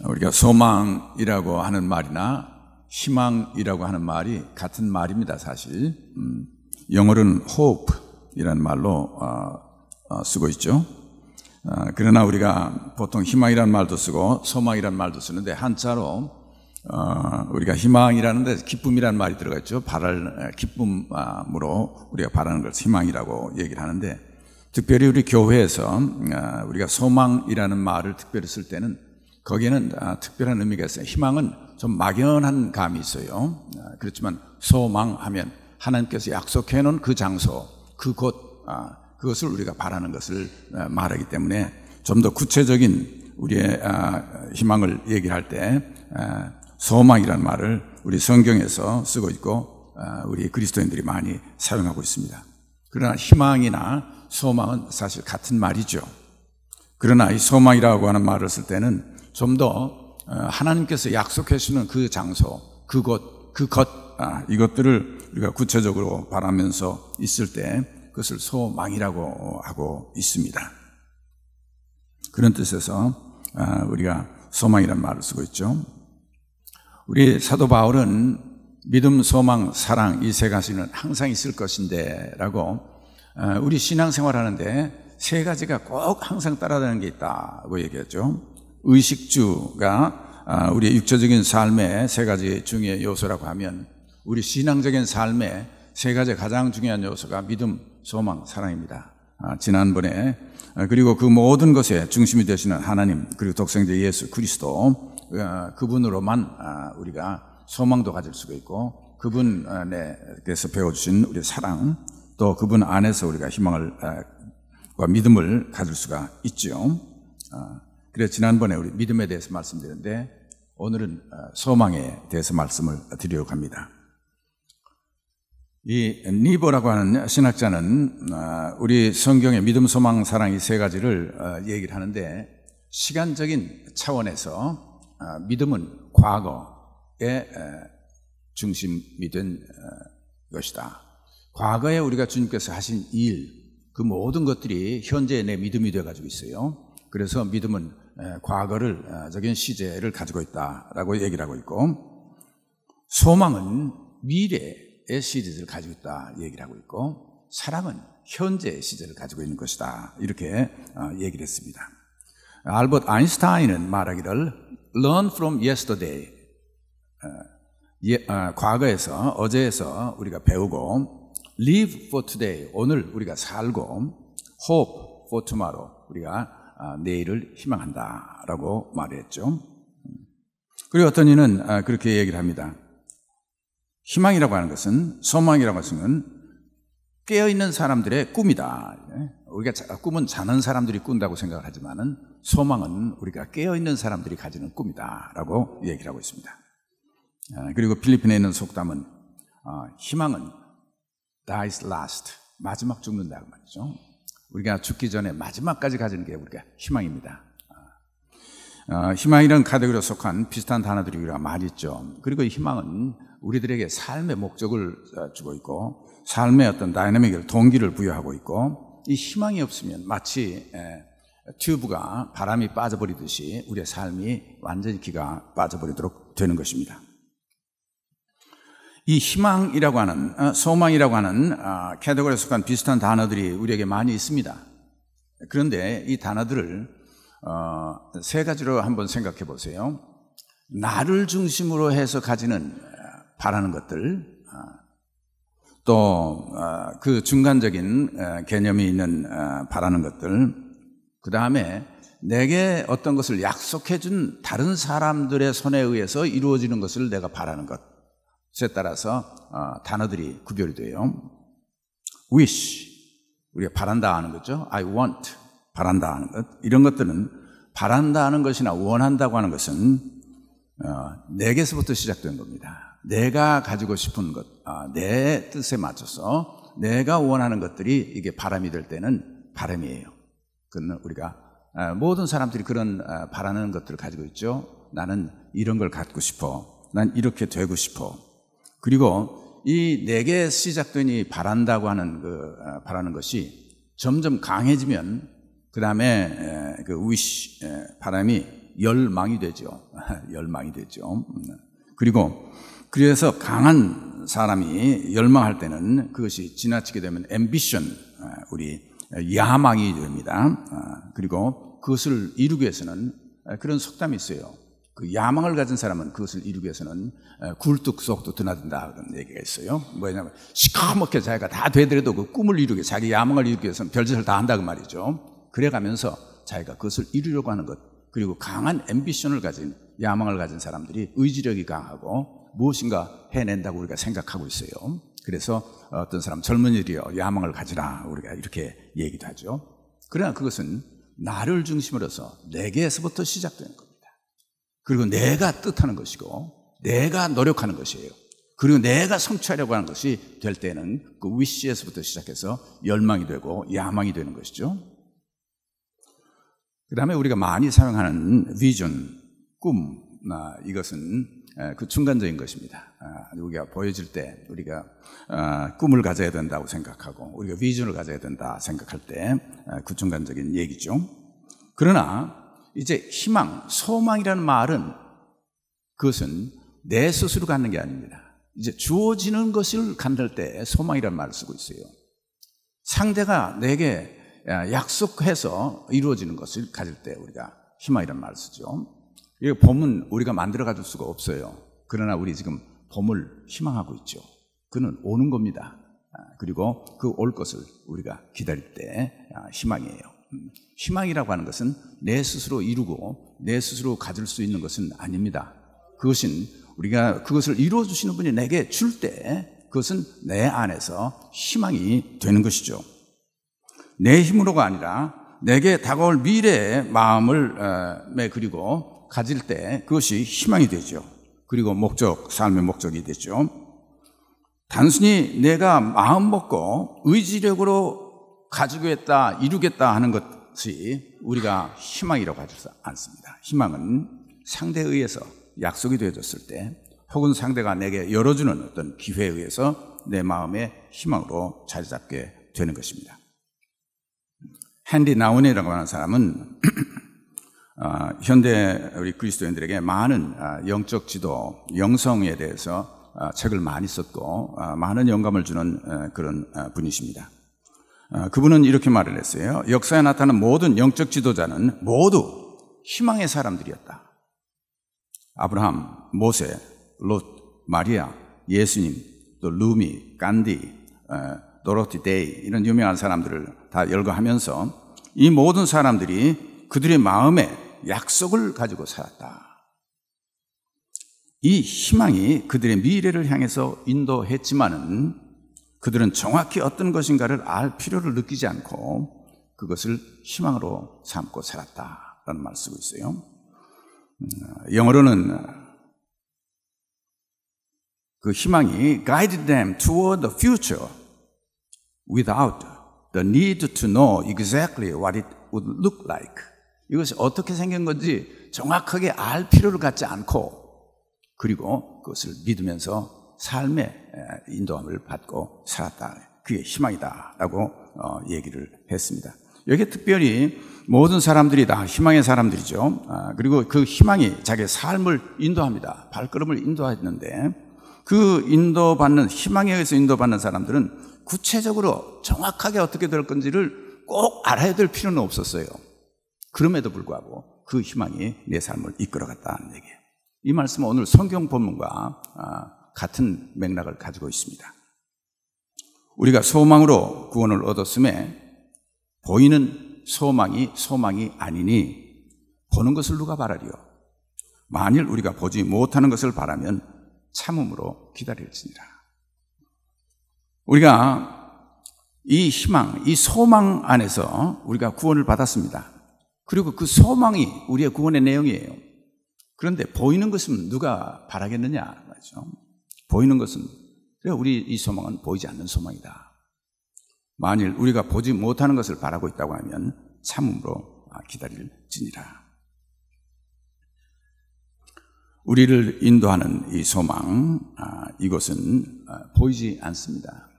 우리가 소망이라고 하는 말이나 희망이라고 하는 말이 같은 말입니다, 사실. 영어로는 hope이라는 말로 쓰고 있죠. 그러나 우리가 보통 희망이라는 말도 쓰고 소망이라는 말도 쓰는데, 한자로 우리가 희망이라는 데 기쁨이라는 말이 들어가 있죠. 기쁨으로 우리가 바라는 것을 희망이라고 얘기를 하는데, 특별히 우리 교회에서 우리가 소망이라는 말을 특별히 쓸 때는 거기에는 특별한 의미가 있어요. 희망은 좀 막연한 감이 있어요. 그렇지만 소망하면 하나님께서 약속해 놓은 그 장소, 그곳, 그것을 우리가 바라는 것을 말하기 때문에 좀 더 구체적인 우리의 희망을 얘기할 때 소망이라는 말을 우리 성경에서 쓰고 있고 우리 그리스도인들이 많이 사용하고 있습니다. 그러나 희망이나 소망은 사실 같은 말이죠. 그러나 이 소망이라고 하는 말을 쓸 때는 좀 더 하나님께서 약속해 주시는 그 장소, 그곳, 이것들을 우리가 구체적으로 바라면서 있을 때 그것을 소망이라고 하고 있습니다. 그런 뜻에서 우리가 소망이라는 말을 쓰고 있죠. 우리 사도 바울은 믿음, 소망, 사랑 이 세 가지는 항상 있을 것인데 라고 우리 신앙생활 하는데 세 가지가 꼭 항상 따라다니는 게 있다고 얘기했죠. 의식주가 우리의 육체적인 삶의 세 가지 중요한 요소라고 하면 우리 신앙적인 삶의 세 가지 가장 중요한 요소가 믿음, 소망, 사랑입니다. 지난번에 그리고 그 모든 것의 중심이 되시는 하나님, 그리고 독생자 예수 그리스도, 그분으로만 우리가 소망도 가질 수가 있고 그분에게서 배워주신 우리 사랑, 또 그분 안에서 우리가 희망과 믿음을 가질 수가 있죠. 그래서 지난번에 우리 믿음에 대해서 말씀드렸는데 오늘은 소망에 대해서 말씀을 드리려고 합니다. 이 니보라고 하는 신학자는 우리 성경의 믿음, 소망, 사랑 이 세 가지를 얘기를 하는데, 시간적인 차원에서 믿음은 과거의 중심이 된 것이다. 과거에 우리가 주님께서 하신 일, 그 모든 것들이 현재의 내 믿음이 되어가지고 있어요. 그래서 믿음은 과거를 적인 시제를 가지고 있다라고 얘기를 하고 있고, 소망은 미래의 시제를 가지고 있다 얘기를 하고 있고, 사랑은 현재의 시제를 가지고 있는 것이다 이렇게 얘기를 했습니다. 알버트 아인슈타인은 말하기를 learn from yesterday, 과거에서, 어제에서 우리가 배우고, live for today, 오늘 우리가 살고, hope for tomorrow, 우리가 내일을 희망한다라고 말했죠. 그리고 어떤 이는 그렇게 얘기를 합니다. 희망이라고 하는 것은, 소망이라고 하는 것은 깨어있는 사람들의 꿈이다. 우리가 꿈은 자는 사람들이 꾼다고 생각을 하지만은 소망은 우리가 깨어있는 사람들이 가지는 꿈이다라고 얘기를 하고 있습니다. 그리고 필리핀에 있는 속담은 희망은 dies last, 마지막 죽는다고 말이죠. 우리가 죽기 전에 마지막까지 가지는 게 우리가 희망입니다. 희망이라는 카테고리에 속한 비슷한 단어들이 우리가 많이 있죠. 그리고 이 희망은 우리들에게 삶의 목적을 주고 있고, 삶의 어떤 다이내믹을, 동기를 부여하고 있고, 이 희망이 없으면 마치 튜브가 바람이 빠져버리듯이 우리의 삶이 완전히 기가 빠져버리도록 되는 것입니다. 이 희망이라고 하는, 소망이라고 하는 카테고리에 속한 비슷한 단어들이 우리에게 많이 있습니다. 그런데 이 단어들을 세 가지로 한번 생각해 보세요. 나를 중심으로 해서 가지는 바라는 것들, 또 그 중간적인 개념이 있는 바라는 것들, 그 다음에 내게 어떤 것을 약속해 준 다른 사람들의 손에 의해서 이루어지는 것을 내가 바라는 것, 에 따라서 단어들이 구별이 돼요. wish, 우리가 바란다 하는 거죠. I want, 바란다 하는 것. 이런 것들은 바란다 하는 것이나 원한다고 하는 것은 내게서부터 시작된 겁니다. 내가 가지고 싶은 것, 내 뜻에 맞춰서 내가 원하는 것들이 이게 바람이 될 때는 바람이에요. 그건 우리가 모든 사람들이 그런 바라는 것들을 가지고 있죠. 나는 이런 걸 갖고 싶어. 난 이렇게 되고 싶어. 그리고 이 내게 시작된 이 바란다고 하는 바라는 것이 점점 강해지면 그 다음에 그 wish, 바람이 열망이 되죠. 열망이 되죠. 그리고 그래서 강한 사람이 열망할 때는 그것이 지나치게 되면 ambition, 우리 야망이 됩니다. 그리고 그것을 이루기 위해서는 그런 속담이 있어요. 그 야망을 가진 사람은 그것을 이루기 위해서는 굴뚝 속도 드나든다 그런 얘기가 있어요. 뭐냐면 시커멓게 자기가 다 되더라도 그 꿈을 이루기, 자기 야망을 이루기 위해서는 별짓을 다 한다 그 말이죠. 그래가면서 자기가 그것을 이루려고 하는 것, 그리고 강한 앰비션을 가진, 야망을 가진 사람들이 의지력이 강하고 무엇인가 해낸다고 우리가 생각하고 있어요. 그래서 어떤 사람 젊은이들이여 야망을 가지라 우리가 이렇게 얘기도 하죠. 그러나 그것은 나를 중심으로서 내게서부터 시작되는 겁니다. 그리고 내가 뜻하는 것이고 내가 노력하는 것이에요. 그리고 내가 성취하려고 하는 것이 될 때는 그 위시에서부터 시작해서 열망이 되고 야망이 되는 것이죠. 그 다음에 우리가 많이 사용하는 비전, 꿈, 이것은 그 중간적인 것입니다. 우리가 보여질 때 우리가 꿈을 가져야 된다고 생각하고 우리가 비전을 가져야 된다 생각할 때 그 중간적인 얘기죠. 그러나 이제 희망, 소망이라는 말은 그것은 내 스스로 갖는 게 아닙니다. 이제 주어지는 것을 갖는 때 소망이라는 말을 쓰고 있어요. 상대가 내게 약속해서 이루어지는 것을 가질 때 우리가 희망이라는 말을 쓰죠. 이 봄은 우리가 만들어 가질 수가 없어요. 그러나 우리 지금 봄을 희망하고 있죠. 그는 오는 겁니다. 그리고 그 올 것을 우리가 기다릴 때 희망이에요. 희망이라고 하는 것은 내 스스로 이루고 내 스스로 가질 수 있는 것은 아닙니다. 그것은 우리가 그것을 이루어 주시는 분이 내게 줄 때 그것은 내 안에서 희망이 되는 것이죠. 내 힘으로가 아니라 내게 다가올 미래의 마음을 그리고 가질 때 그것이 희망이 되죠. 그리고 목적, 삶의 목적이 되죠. 단순히 내가 마음 먹고 의지력으로 가지겠다, 이루겠다 하는 것이 우리가 희망이라고 하지 않습니다. 희망은 상대에 의해서 약속이 되어졌을 때 혹은 상대가 내게 열어주는 어떤 기회에 의해서 내 마음의 희망으로 자리 잡게 되는 것입니다. 헨리 나운이라고 하는 사람은 현대 우리 그리스도인들에게 많은 영적 지도, 영성에 대해서 책을 많이 썼고 많은 영감을 주는 그런 분이십니다. 그분은 이렇게 말을 했어요. 역사에 나타난 모든 영적 지도자는 모두 희망의 사람들이었다. 아브라함, 모세, 롯, 마리아, 예수님, 또 루미, 간디, 도로티 데이 이런 유명한 사람들을 다 열거하면서 이 모든 사람들이 그들의 마음에 약속을 가지고 살았다. 이 희망이 그들의 미래를 향해서 인도했지만은 그들은 정확히 어떤 것인가를 알 필요를 느끼지 않고 그것을 희망으로 삼고 살았다라는 말을 쓰고 있어요. 영어로는 그 희망이 guided them toward the future without the need to know exactly what it would look like. 이것이 어떻게 생긴 건지 정확하게 알 필요를 갖지 않고 그리고 그것을 믿으면서 삶의 인도함을 받고 살았다. 그게 희망이다라고 얘기를 했습니다. 여기 특별히 모든 사람들이 다 희망의 사람들이죠. 그리고 그 희망이 자기의 삶을 인도합니다. 발걸음을 인도했는데 그 인도받는 희망에 의해서 인도받는 사람들은 구체적으로 정확하게 어떻게 될 건지를 꼭 알아야 될 필요는 없었어요. 그럼에도 불구하고 그 희망이 내 삶을 이끌어갔다는 얘기예요. 이 말씀은 오늘 성경 본문과 같은 맥락을 가지고 있습니다. 우리가 소망으로 구원을 얻었음에 보이는 소망이 아니니 보는 것을 누가 바라리요? 만일 우리가 보지 못하는 것을 바라면 참음으로 기다릴지니라. 우리가 이 희망, 이 소망 안에서 우리가 구원을 받았습니다. 그리고 그 소망이 우리의 구원의 내용이에요. 그런데 보이는 것은 누가 바라겠느냐 말이죠. 보이는 것은 우리 이 소망은 보이지 않는 소망이다. 만일 우리가 보지 못하는 것을 바라고 있다고 하면 참음으로 기다릴지니라. 우리를 인도하는 이 소망, 이것은 보이지 않습니다.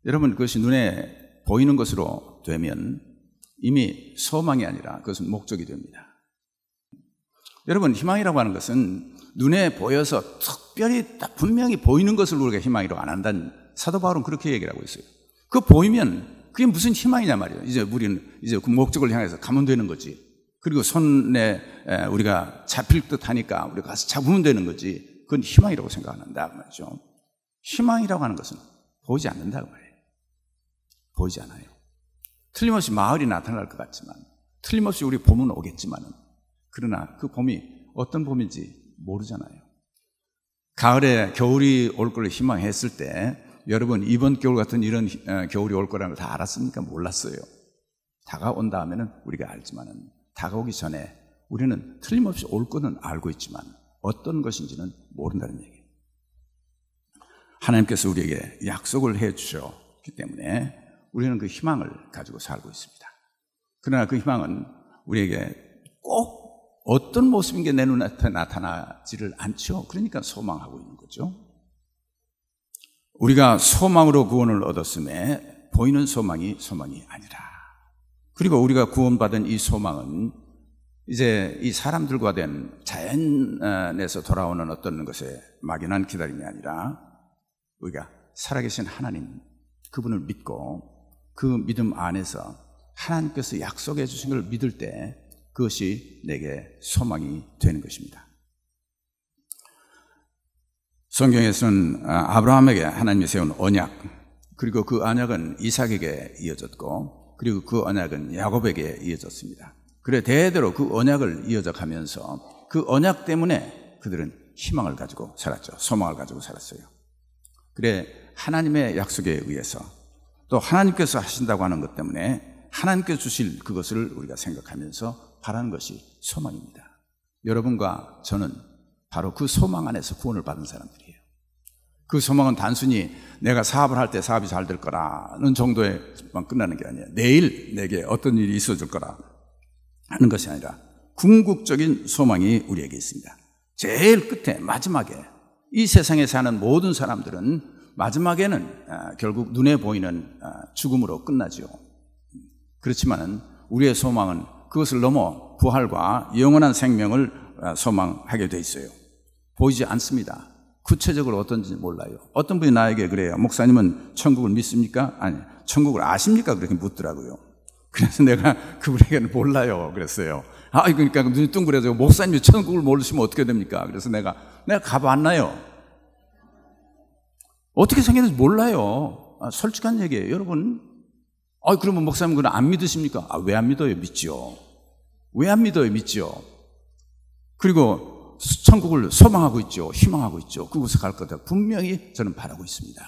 여러분, 그것이 눈에 보이는 것으로 되면 이미 소망이 아니라 그것은 목적이 됩니다. 여러분, 희망이라고 하는 것은 눈에 보여서 특별히 딱 분명히 보이는 것을 우리가 희망이라고 안 한다는, 사도 바울은 그렇게 얘기를 하고 있어요. 그 보이면 그게 무슨 희망이냐 말이에요. 이제 우리는 이제 그 목적을 향해서 가면 되는 거지. 그리고 손에 우리가 잡힐 듯 하니까 우리가 가서 잡으면 되는 거지. 그건 희망이라고 생각한다 말이죠. 희망이라고 하는 것은 보이지 않는다고 말이에요. 보이지 않아요. 틀림없이 마을이 나타날 것 같지만, 틀림없이 우리 봄은 오겠지만은, 그러나 그 봄이 어떤 봄인지 모르잖아요. 가을에 겨울이 올 걸 희망했을 때, 여러분 이번 겨울 같은 이런 겨울이 올 거라는 걸 다 알았습니까? 몰랐어요. 다가온 다음에는 우리가 알지만은, 다가오기 전에 우리는 틀림없이 올 거는 알고 있지만 어떤 것인지는 모른다는 얘기예요. 하나님께서 우리에게 약속을 해 주셨기 때문에 우리는 그 희망을 가지고 살고 있습니다. 그러나 그 희망은 우리에게 꼭 어떤 모습인 게 내 눈앞에 나타나지를 않죠. 그러니까 소망하고 있는 거죠. 우리가 소망으로 구원을 얻었음에 보이는 소망이 아니라, 그리고 우리가 구원받은 이 소망은 이제 이 사람들과 된 자연에서 돌아오는 어떤 것에 막연한 기다림이 아니라, 우리가 살아계신 하나님, 그분을 믿고 그 믿음 안에서 하나님께서 약속해 주신 걸 믿을 때 그것이 내게 소망이 되는 것입니다. 성경에서는 아브라함에게 하나님이 세운 언약, 그리고 그 언약은 이삭에게 이어졌고, 그리고 그 언약은 야곱에게 이어졌습니다. 그래 대대로 그 언약을 이어져가면서 그 언약 때문에 그들은 희망을 가지고 살았죠. 소망을 가지고 살았어요. 그래 하나님의 약속에 의해서, 또 하나님께서 하신다고 하는 것 때문에 하나님께서 주실 그것을 우리가 생각하면서 바라는 것이 소망입니다. 여러분과 저는 바로 그 소망 안에서 구원을 받은 사람들이에요. 그 소망은 단순히 내가 사업을 할 때 사업이 잘 될 거라는 정도에만 끝나는 게 아니에요. 내일 내게 어떤 일이 있어질 거라 하는 것이 아니라 궁극적인 소망이 우리에게 있습니다. 제일 끝에, 마지막에, 이 세상에 사는 모든 사람들은 마지막에는 결국 눈에 보이는 죽음으로 끝나죠. 그렇지만은 우리의 소망은 그것을 넘어 부활과 영원한 생명을 소망하게 돼 있어요. 보이지 않습니다. 구체적으로 어떤지 몰라요. 어떤 분이 나에게 그래요. 목사님은 천국을 믿습니까? 아니, 천국을 아십니까? 그렇게 묻더라고요. 그래서 내가 그분에게는 몰라요 그랬어요. 그러니까 눈이 둥그래서 목사님이 천국을 모르시면 어떻게 됩니까? 그래서 내가 가봤나요? 어떻게 생겼는지 몰라요. 솔직한 얘기예요. 여러분, 그러면 목사님 그건 안 믿으십니까? 왜 안 믿어요? 믿지요. 왜 안 믿어요? 믿지요. 그리고 천국을 소망하고 있죠. 희망하고 있죠. 그곳에 갈 거다 분명히 저는 바라고 있습니다.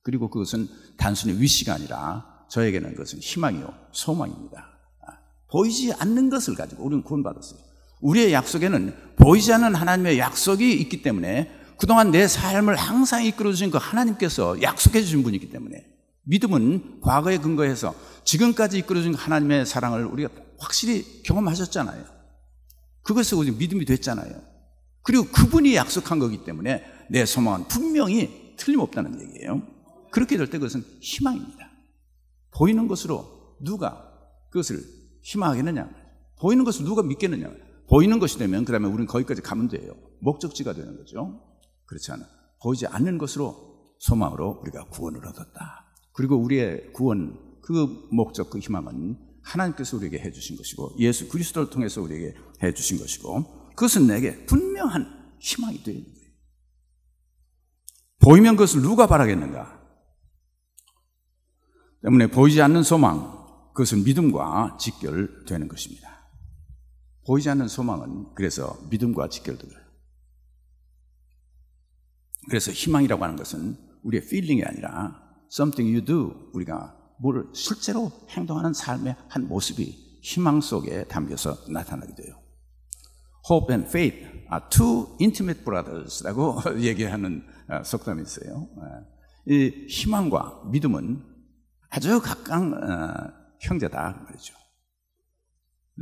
그리고 그것은 단순히 위시가 아니라 저에게는 그것은 희망이요, 소망입니다. 보이지 않는 것을 가지고 우리는 구원받았어요. 우리의 약속에는 보이지 않는 하나님의 약속이 있기 때문에, 그동안 내 삶을 항상 이끌어주신 그 하나님께서 약속해 주신 분이기 때문에, 믿음은 과거에 근거해서 지금까지 이끌어준 하나님의 사랑을 우리가 확실히 경험하셨잖아요. 그것이 우리 믿음이 됐잖아요. 그리고 그분이 약속한 거기 때문에 내 소망은 분명히 틀림없다는 얘기예요. 그렇게 될 때 그것은 희망입니다. 보이는 것으로 누가 그것을 희망하겠느냐, 보이는 것을 누가 믿겠느냐. 보이는 것이 되면 그 다음에 우리는 거기까지 가면 돼요. 목적지가 되는 거죠. 그렇지 않아. 보이지 않는 것으로, 소망으로 우리가 구원을 얻었다. 그리고 우리의 구원, 그 목적, 그 희망은 하나님께서 우리에게 해주신 것이고, 예수 그리스도를 통해서 우리에게 해주신 것이고, 그것은 내게 분명한 희망이 되어 있는 거예요. 보이면 그것을 누가 바라겠는가? 때문에 보이지 않는 소망, 그것은 믿음과 직결되는 것입니다. 보이지 않는 소망은 그래서 믿음과 직결돼요. 그래서 희망이라고 하는 것은 우리의 feeling이 아니라 something you do, 우리가 뭐를 실제로 행동하는 삶의 한 모습이 희망 속에 담겨서 나타나게 돼요. Hope and faith are two intimate brothers라고 얘기하는 속담이 있어요. 이 희망과 믿음은 아주 가까운 형제다 말이죠.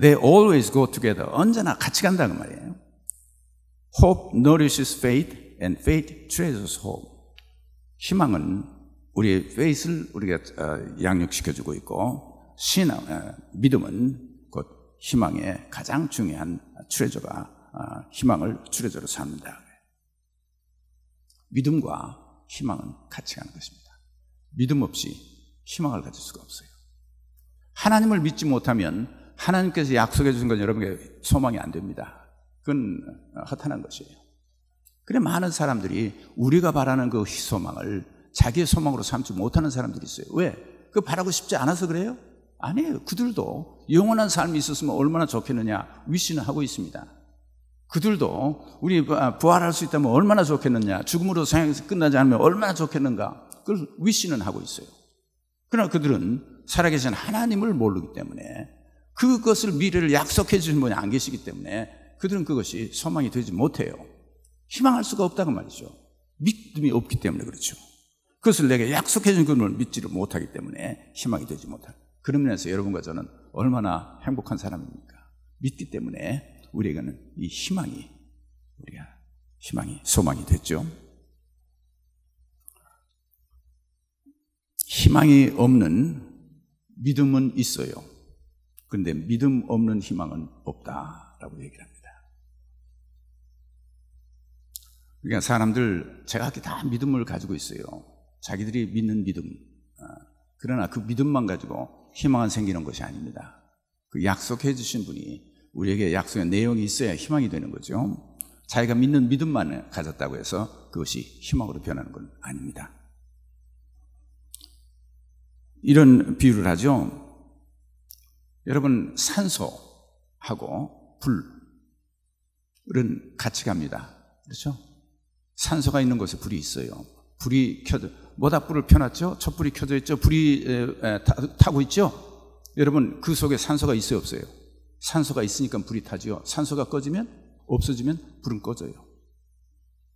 They always go together. 언제나 같이 간다는 말이에요. Hope nourishes faith and faith treasures hope. 희망은 우리의 faith를 우리가 양육시켜주고 있고, 믿음은 곧 희망의 가장 중요한 트레저가 희망을 주례적으로 삽니다. 믿음과 희망은 같이 가는 것입니다. 믿음 없이 희망을 가질 수가 없어요. 하나님을 믿지 못하면 하나님께서 약속해 주신 건 여러분에게 소망이 안 됩니다. 그건 허탄한 것이에요. 그래 많은 사람들이 우리가 바라는 그 소망을 자기의 소망으로 삼지 못하는 사람들이 있어요. 왜? 그 바라고 싶지 않아서 그래요? 아니에요. 그들도 영원한 삶이 있었으면 얼마나 좋겠느냐 위시는 하고 있습니다. 그들도 우리 부활할 수 있다면 얼마나 좋겠느냐, 죽음으로 생이 끝나지 않으면 얼마나 좋겠는가, 그걸 위시는 하고 있어요. 그러나 그들은 살아계신 하나님을 모르기 때문에, 그것을 미래를 약속해 주신 분이 안 계시기 때문에 그들은 그것이 소망이 되지 못해요. 희망할 수가 없다고 말이죠. 믿음이 없기 때문에 그렇죠. 그것을 내게 약속해 준 그분을 믿지를 못하기 때문에 희망이 되지 못하는, 그런 면에서 여러분과 저는 얼마나 행복한 사람입니까? 믿기 때문에 우리에게는 이 희망이 소망이 됐죠. 희망이 없는 믿음은 있어요. 그런데 믿음 없는 희망은 없다라고 얘기를 합니다. 그러니까 사람들 제각기 다 믿음을 가지고 있어요. 자기들이 믿는 믿음. 그러나 그 믿음만 가지고 희망은 생기는 것이 아닙니다. 그 약속해 주신 분이 우리에게 약속의 내용이 있어야 희망이 되는 거죠. 자기가 믿는 믿음만 가졌다고 해서 그것이 희망으로 변하는 건 아닙니다. 이런 비유를 하죠. 여러분, 산소하고 불은 같이 갑니다. 그렇죠? 산소가 있는 곳에 불이 있어요. 불이 모닥불을 펴놨죠? 촛불이 켜져 있죠? 불이 타고 있죠? 여러분, 그 속에 산소가 있어요, 없어요? 산소가 있으니까 불이 타죠. 산소가 꺼지면, 없어지면 불은 꺼져요.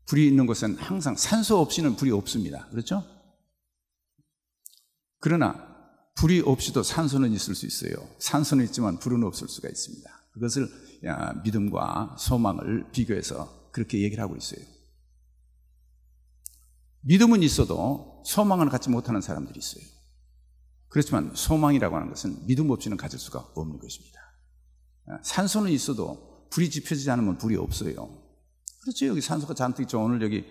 불이 있는 곳은 항상 산소 없이는 불이 없습니다. 그렇죠? 그러나 불이 없이도 산소는 있을 수 있어요. 산소는 있지만 불은 없을 수가 있습니다. 그것을 믿음과 소망을 비교해서 그렇게 얘기를 하고 있어요. 믿음은 있어도 소망을 갖지 못하는 사람들이 있어요. 그렇지만 소망이라고 하는 것은 믿음 없이는 가질 수가 없는 것입니다. 산소는 있어도 불이 지펴지지 않으면 불이 없어요. 그렇죠. 여기 산소가 잔뜩 있죠. 오늘 여기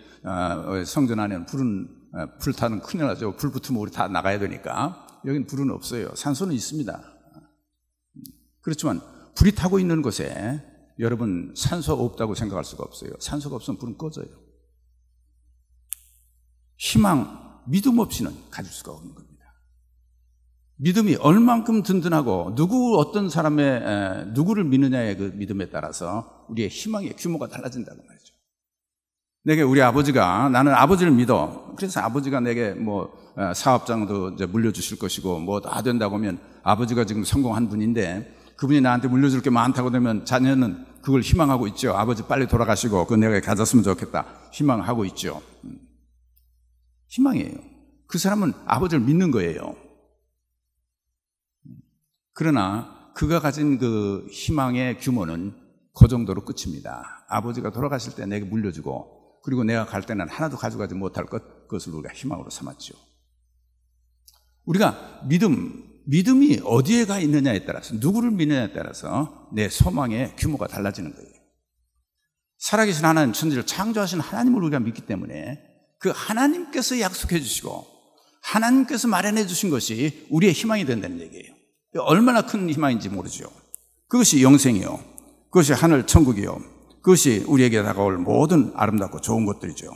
성전 안에는 불 타는 큰일 나죠. 불 붙으면 우리 다 나가야 되니까. 여기는 불은 없어요. 산소는 있습니다. 그렇지만 불이 타고 있는 곳에 여러분 산소 없다고 생각할 수가 없어요. 산소가 없으면 불은 꺼져요. 희망, 믿음 없이는 가질 수가 없는 겁니다. 믿음이 얼만큼 든든하고 어떤 사람의 누구를 믿느냐의 그 믿음에 따라서 우리의 희망의 규모가 달라진다고 말이죠. 내게 우리 아버지가, 나는 아버지를 믿어. 그래서 아버지가 내게 사업장도 이제 물려주실 것이고 다 된다고 하면, 아버지가 지금 성공한 분인데 그분이 나한테 물려줄 게 많다고 되면 자녀는 그걸 희망하고 있죠. 아버지 빨리 돌아가시고 그거 내가 가졌으면 좋겠다 희망하고 있죠. 희망이에요. 그 사람은 아버지를 믿는 거예요. 그러나 그가 가진 그 희망의 규모는 그 정도로 끝입니다. 아버지가 돌아가실 때 내게 물려주고, 그리고 내가 갈 때는 하나도 가져가지 못할 그것을 우리가 희망으로 삼았죠. 우리가 믿음이 어디에 가 있느냐에 따라서, 누구를 믿느냐에 따라서 내 소망의 규모가 달라지는 거예요. 살아계신 하나님, 천지를 창조하신 하나님을 우리가 믿기 때문에 그 하나님께서 약속해 주시고 하나님께서 마련해 주신 것이 우리의 희망이 된다는 얘기예요. 얼마나 큰 희망인지 모르죠. 그것이 영생이요, 그것이 하늘 천국이요, 그것이 우리에게 다가올 모든 아름답고 좋은 것들이죠.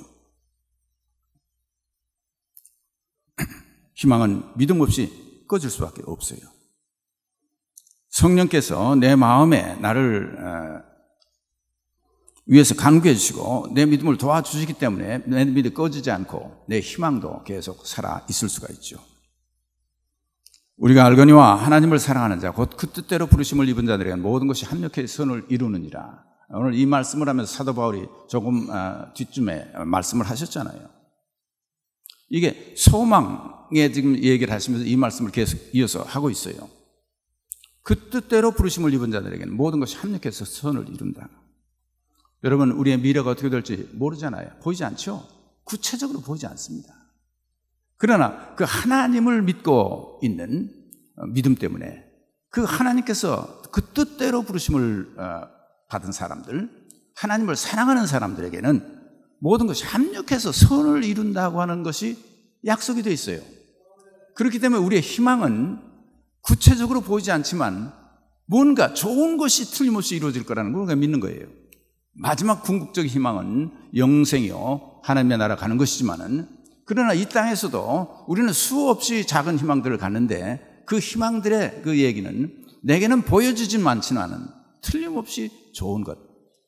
희망은 믿음 없이 꺼질 수밖에 없어요. 성령께서 내 마음에 나를 위해서 간구해 주시고 내 믿음을 도와주시기 때문에 내 믿음이 꺼지지 않고 내 희망도 계속 살아 있을 수가 있죠. 우리가 알거니와 하나님을 사랑하는 자 곧 그 뜻대로 부르심을 입은 자들에게는 모든 것이 합력해 선을 이루느니라. 오늘 이 말씀을 하면서 사도 바울이 조금 뒤쯤에 말씀을 하셨잖아요. 이게 소망에 지금 얘기를 하시면서 이 말씀을 계속 이어서 하고 있어요. 그 뜻대로 부르심을 입은 자들에게는 모든 것이 합력해서 선을 이룬다. 여러분, 우리의 미래가 어떻게 될지 모르잖아요. 보이지 않죠? 구체적으로 보이지 않습니다. 그러나 그 하나님을 믿고 있는 믿음 때문에 그 하나님께서 그 뜻대로 부르심을 받은 사람들, 하나님을 사랑하는 사람들에게는 모든 것이 합력해서 선을 이룬다고 하는 것이 약속이 되어 있어요. 그렇기 때문에 우리의 희망은 구체적으로 보이지 않지만 뭔가 좋은 것이 틀림없이 이루어질 거라는 걸 우리가 믿는 거예요. 마지막 궁극적인 희망은 영생이요 하나님의 나라 가는 것이지만은, 그러나 이 땅에서도 우리는 수없이 작은 희망들을 갖는데 그 희망들의 그 얘기는 내게는 보여지진 않지만은 틀림없이 좋은 것,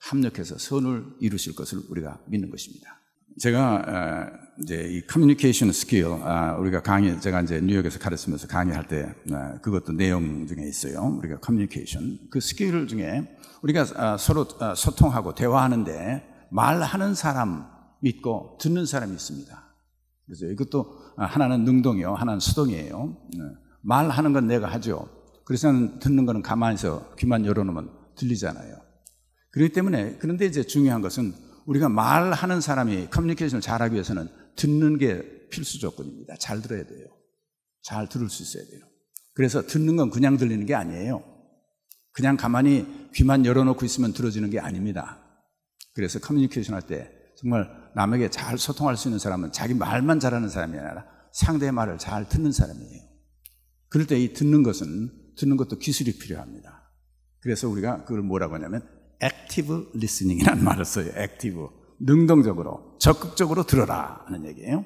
합력해서 선을 이루실 것을 우리가 믿는 것입니다. 제가 이제 이 커뮤니케이션 스킬, 우리가 제가 이제 뉴욕에서 가르치면서 강의할 때 그것도 내용 중에 있어요. 우리가 커뮤니케이션, 그 스킬 중에 우리가 서로 소통하고 대화하는데 말하는 사람 믿고 듣는 사람이 있습니다. 그래서 이것도 하나는 능동이요, 하나는 수동이에요. 말하는 건 내가 하죠. 그래서 듣는 거는 가만히서 귀만 열어놓으면 들리잖아요. 그렇기 때문에, 그런데 이제 중요한 것은 우리가 말하는 사람이 커뮤니케이션을 잘하기 위해서는 듣는 게 필수 조건입니다. 잘 들어야 돼요. 잘 들을 수 있어야 돼요. 그래서 듣는 건 그냥 들리는 게 아니에요. 그냥 가만히 귀만 열어놓고 있으면 들어지는 게 아닙니다. 그래서 커뮤니케이션 할 때 정말 남에게 잘 소통할 수 있는 사람은 자기 말만 잘하는 사람이 아니라 상대의 말을 잘 듣는 사람이에요. 그럴 때 이 듣는 것도 기술이 필요합니다. 그래서 우리가 그걸 뭐라고 하냐면 active listening이라는 말을 써요. active, 능동적으로, 적극적으로 들어라 하는 얘기예요.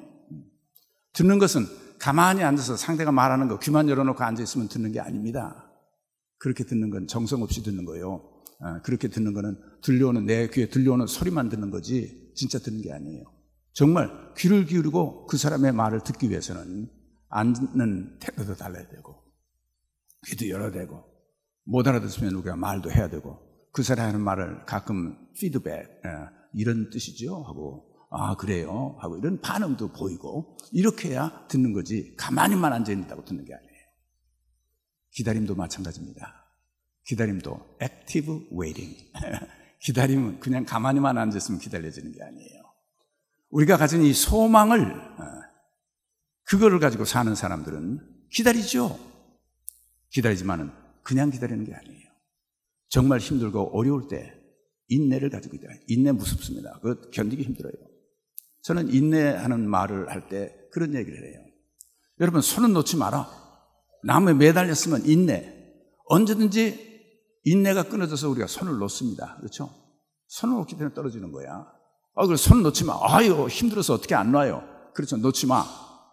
듣는 것은 가만히 앉아서 상대가 말하는 거 귀만 열어놓고 앉아있으면 듣는 게 아닙니다. 그렇게 듣는 건 정성 없이 듣는 거예요. 그렇게 듣는 거는 내 귀에 들려오는 소리만 듣는 거지 진짜 듣는 게 아니에요. 정말 귀를 기울이고 그 사람의 말을 듣기 위해서는 앉는 태도도 달라야 되고, 귀도 열어야 되고, 못 알아듣으면 우리가 말도 해야 되고, 그 사람이 하는 말을 가끔 피드백, 이런 뜻이죠 하고, 그래요 하고 이런 반응도 보이고, 이렇게 해야 듣는 거지 가만히만 앉아있는다고 듣는 게 아니에요. 기다림도 마찬가지입니다. 기다림도 active waiting. 기다림은 그냥 가만히만 앉아있으면 기다려지는 게 아니에요. 우리가 가진 이 소망을, 그거를 가지고 사는 사람들은 기다리죠. 기다리지만은 그냥 기다리는 게 아니에요. 정말 힘들고 어려울 때 인내를 가지고 기다려요. 인내 무섭습니다. 그거 견디기 힘들어요. 저는 인내하는 말을 할 때 그런 얘기를 해요. 여러분, 손은 놓지 마라. 나무에 매달렸으면 인내. 언제든지 인내가 끊어져서 우리가 손을 놓습니다. 그렇죠? 손을 놓기 때문에 떨어지는 거야. 그래서 손을 놓지 마. 힘들어서 어떻게 안 놔요? 그렇죠. 놓지 마.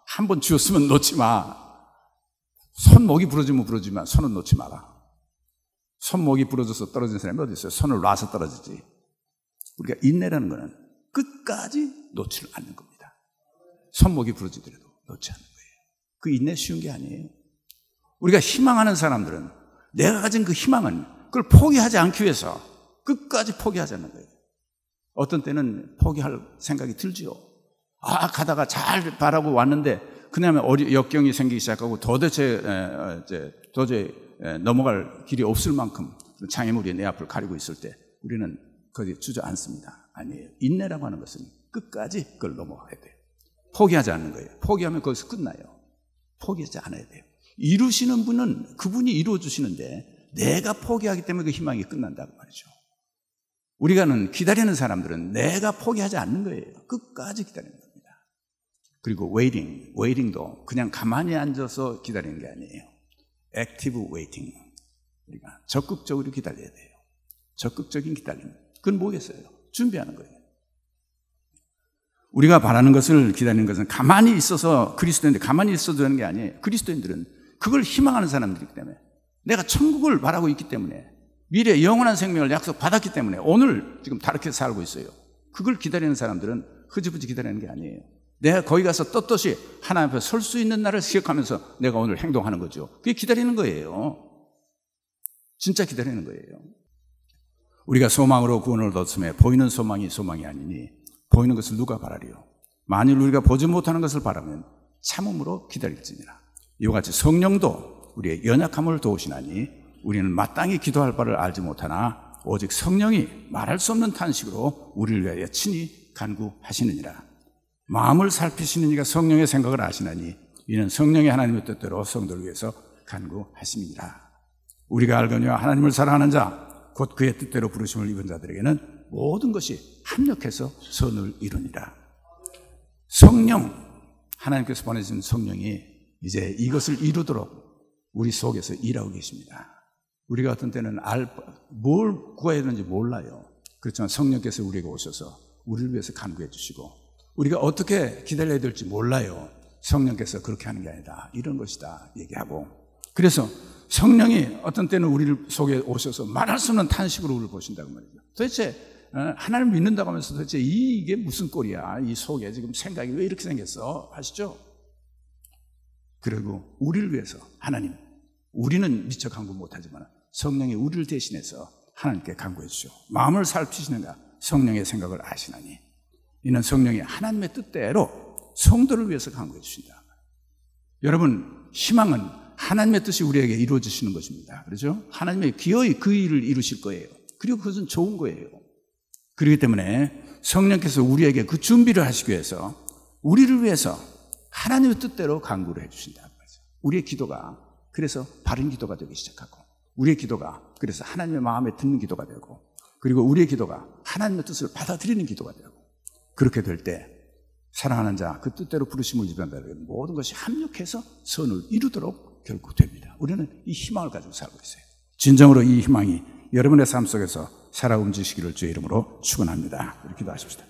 한 번 쥐었으면 놓지 마. 손목이 부러지면 부러지만 손은 놓지 마라. 손목이 부러져서 떨어진 사람이 어디 있어요? 손을 놔서 떨어지지. 우리가 인내라는 거는 끝까지 놓지를 않는 겁니다. 손목이 부러지더라도 놓지 않는 거예요. 그 인내 쉬운 게 아니에요. 우리가 희망하는 사람들은 내가 가진 그 희망은 그걸 포기하지 않기 위해서 끝까지 포기하지 않는 거예요. 어떤 때는 포기할 생각이 들지요. 가다가 잘 바라고 왔는데 그다음에 역경이 생기기 시작하고 도저히 넘어갈 길이 없을 만큼 장애물이 내 앞을 가리고 있을 때 우리는 거기에 주저앉습니다. 아니에요. 인내라고 하는 것은 끝까지 그걸 넘어가야 돼요. 포기하지 않는 거예요. 포기하면 거기서 끝나요. 포기하지 않아야 돼요. 이루시는 분은 그분이 이루어 주시는데 내가 포기하기 때문에 그 희망이 끝난다고 말이죠. 우리가는 기다리는 사람들은 내가 포기하지 않는 거예요. 끝까지 기다리는 겁니다. 그리고 웨이팅도 그냥 가만히 앉아서 기다리는 게 아니에요. 액티브 웨이팅. 우리가 적극적으로 기다려야 돼요. 적극적인 기다림. 그건 뭐겠어요? 준비하는 거예요. 우리가 바라는 것을 기다리는 것은 가만히 있어서 그리스도인들 가만히 있어도 되는 게 아니에요. 그리스도인들은 그걸 희망하는 사람들이기 때문에, 내가 천국을 바라고 있기 때문에, 미래 영원한 생명을 약속받았기 때문에 오늘 지금 다르게 살고 있어요. 그걸 기다리는 사람들은 흐지부지 기다리는 게 아니에요. 내가 거기 가서 떳떳이 하나님 앞에 설 수 있는 날을 기억하면서 내가 오늘 행동하는 거죠. 그게 기다리는 거예요. 진짜 기다리는 거예요. 우리가 소망으로 구원을 얻었음에 보이는 소망이 아니니 보이는 것을 누가 바라리요? 만일 우리가 보지 못하는 것을 바라면 참음으로 기다릴지니라. 이와 같이 성령도 우리의 연약함을 도우시나니 우리는 마땅히 기도할 바를 알지 못하나 오직 성령이 말할 수 없는 탄식으로 우리를 위하여 친히 간구하시느니라. 마음을 살피시는 이가 성령의 생각을 아시나니 이는 성령의 하나님의 뜻대로 성도를 위해서 간구하심이니라. 우리가 알거니와 하나님을 사랑하는 자 곧 그의 뜻대로 부르심을 입은 자들에게는 모든 것이 합력해서 선을 이루니라. 성령, 하나님께서 보내신 성령이 이제 이것을 이루도록 우리 속에서 일하고 계십니다. 우리가 어떤 때는 뭘 구해야 되는지 몰라요. 그렇지만 성령께서 우리에게 오셔서 우리를 위해서 간구해 주시고, 우리가 어떻게 기다려야 될지 몰라요. 성령께서 그렇게 하는 게 아니다, 이런 것이다 얘기하고, 그래서 성령이 어떤 때는 우리 속에 오셔서 말할 수 없는 탄식으로 우리를 보신다고 말이죠. 도대체 하나님을 믿는다고 하면서 도대체 이게 무슨 꼴이야, 이 속에 지금 생각이 왜 이렇게 생겼어 하시죠. 그리고 우리를 위해서 하나님, 우리는 미처 간구 못하지만 성령이 우리를 대신해서 하나님께 간구해 주시오. 마음을 살피시는가 성령의 생각을 아시나니 이는 성령이 하나님의 뜻대로 성도를 위해서 간구해 주신다. 여러분, 희망은 하나님의 뜻이 우리에게 이루어지시는 것입니다. 그렇죠? 하나님의 기어이 그 일을 이루실 거예요. 그리고 그것은 좋은 거예요. 그렇기 때문에 성령께서 우리에게 그 준비를 하시기 위해서 우리를 위해서 하나님의 뜻대로 간구를 해주신다는 거죠. 우리의 기도가 그래서 바른 기도가 되기 시작하고, 우리의 기도가 그래서 하나님의 마음에 듣는 기도가 되고, 그리고 우리의 기도가 하나님의 뜻을 받아들이는 기도가 되고, 그렇게 될 때 사랑하는 자 그 뜻대로 부르심을 입은다는 모든 것이 합력해서 선을 이루도록 결국 됩니다. 우리는 이 희망을 가지고 살고 있어요. 진정으로 이 희망이 여러분의 삶 속에서 살아 움직이시기를 주의 이름으로 축원합니다. 우리 기도하십시다.